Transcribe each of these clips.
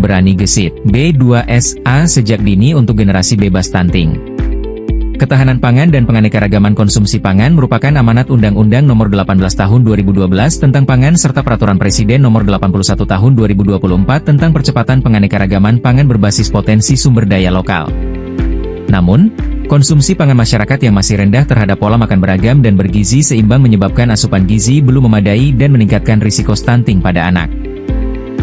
berani gesit. B2SA sejak dini untuk generasi bebas stunting. Ketahanan pangan dan penganekaragaman konsumsi pangan merupakan amanat Undang-Undang Nomor 18 Tahun 2012 tentang Pangan serta Peraturan Presiden Nomor 81 Tahun 2024 tentang Percepatan Penganekaragaman Pangan berbasis potensi sumber daya lokal. Namun, konsumsi pangan masyarakat yang masih rendah terhadap pola makan beragam dan bergizi seimbang menyebabkan asupan gizi belum memadai dan meningkatkan risiko stunting pada anak.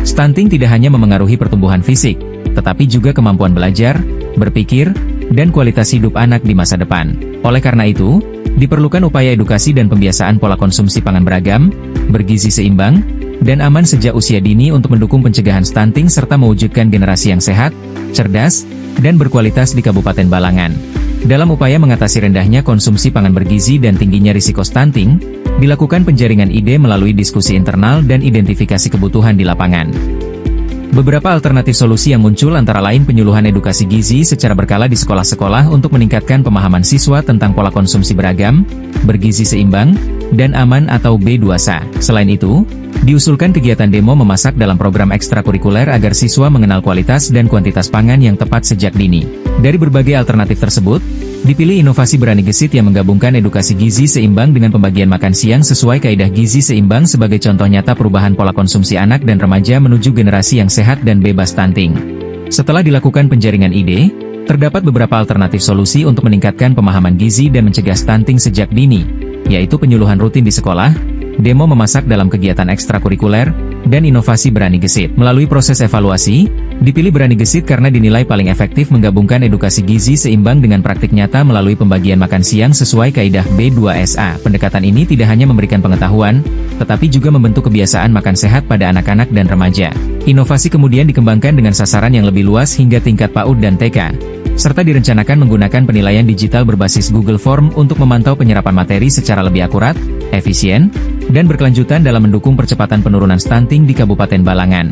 Stunting tidak hanya memengaruhi pertumbuhan fisik, tetapi juga kemampuan belajar, berpikir, dan kualitas hidup anak di masa depan. Oleh karena itu, diperlukan upaya edukasi dan pembiasaan pola konsumsi pangan beragam, bergizi seimbang, dan aman sejak usia dini untuk mendukung pencegahan stunting serta mewujudkan generasi yang sehat, cerdas, dan berkualitas di Kabupaten Balangan. Dalam upaya mengatasi rendahnya konsumsi pangan bergizi dan tingginya risiko stunting, dilakukan penjaringan ide melalui diskusi internal dan identifikasi kebutuhan di lapangan. Beberapa alternatif solusi yang muncul antara lain penyuluhan edukasi gizi secara berkala di sekolah-sekolah untuk meningkatkan pemahaman siswa tentang pola konsumsi beragam, bergizi seimbang, dan aman atau B2SA. Selain itu, diusulkan kegiatan demo memasak dalam program ekstrakurikuler agar siswa mengenal kualitas dan kuantitas pangan yang tepat sejak dini. Dari berbagai alternatif tersebut, dipilih inovasi berani gesit yang menggabungkan edukasi gizi seimbang dengan pembagian makan siang sesuai kaidah gizi seimbang sebagai contoh nyata perubahan pola konsumsi anak dan remaja menuju generasi yang sehat dan bebas stunting. Setelah dilakukan penjaringan ide, terdapat beberapa alternatif solusi untuk meningkatkan pemahaman gizi dan mencegah stunting sejak dini, yaitu penyuluhan rutin di sekolah, demo memasak dalam kegiatan ekstrakurikuler, dan inovasi berani gesit. Melalui proses evaluasi, dipilih berani gesit karena dinilai paling efektif menggabungkan edukasi gizi seimbang dengan praktik nyata melalui pembagian makan siang sesuai kaidah B2SA. Pendekatan ini tidak hanya memberikan pengetahuan, tetapi juga membentuk kebiasaan makan sehat pada anak-anak dan remaja. Inovasi kemudian dikembangkan dengan sasaran yang lebih luas hingga tingkat PAUD dan TK, serta direncanakan menggunakan penilaian digital berbasis Google Form untuk memantau penyerapan materi secara lebih akurat, efisien, dan berkelanjutan dalam mendukung percepatan penurunan stunting di Kabupaten Balangan.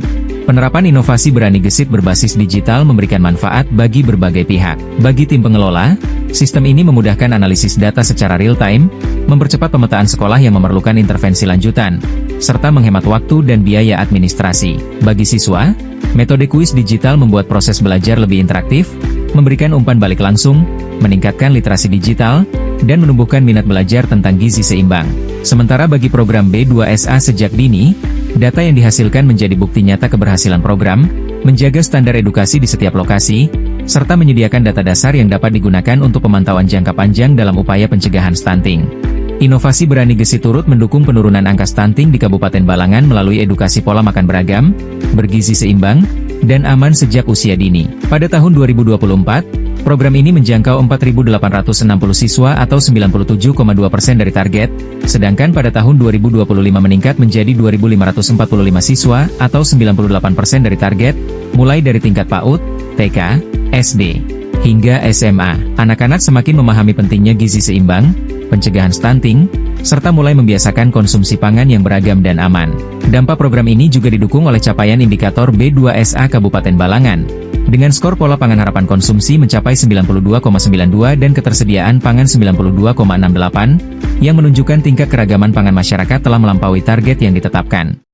Penerapan inovasi berani gesit berbasis digital memberikan manfaat bagi berbagai pihak. Bagi tim pengelola, sistem ini memudahkan analisis data secara real-time, mempercepat pemetaan sekolah yang memerlukan intervensi lanjutan, serta menghemat waktu dan biaya administrasi. Bagi siswa, metode kuis digital membuat proses belajar lebih interaktif, memberikan umpan balik langsung, meningkatkan literasi digital, dan menumbuhkan minat belajar tentang gizi seimbang. Sementara bagi program B2SA sejak dini, data yang dihasilkan menjadi bukti nyata keberhasilan program, menjaga standar edukasi di setiap lokasi, serta menyediakan data dasar yang dapat digunakan untuk pemantauan jangka panjang dalam upaya pencegahan stunting. Inovasi berani gesit turut mendukung penurunan angka stunting di Kabupaten Balangan melalui edukasi pola makan beragam, bergizi seimbang, dan aman sejak usia dini. Pada tahun 2024, program ini menjangkau 4.860 siswa atau 97,2% dari target, sedangkan pada tahun 2025 meningkat menjadi 2.545 siswa atau 98% dari target, mulai dari tingkat PAUD, TK, SD, hingga SMA. Anak-anak semakin memahami pentingnya gizi seimbang, pencegahan stunting, serta mulai membiasakan konsumsi pangan yang beragam dan aman. Dampak program ini juga didukung oleh capaian indikator B2SA Kabupaten Balangan, dengan skor pola pangan harapan konsumsi mencapai 92,92 dan ketersediaan pangan 92,68, yang menunjukkan tingkat keragaman pangan masyarakat telah melampaui target yang ditetapkan.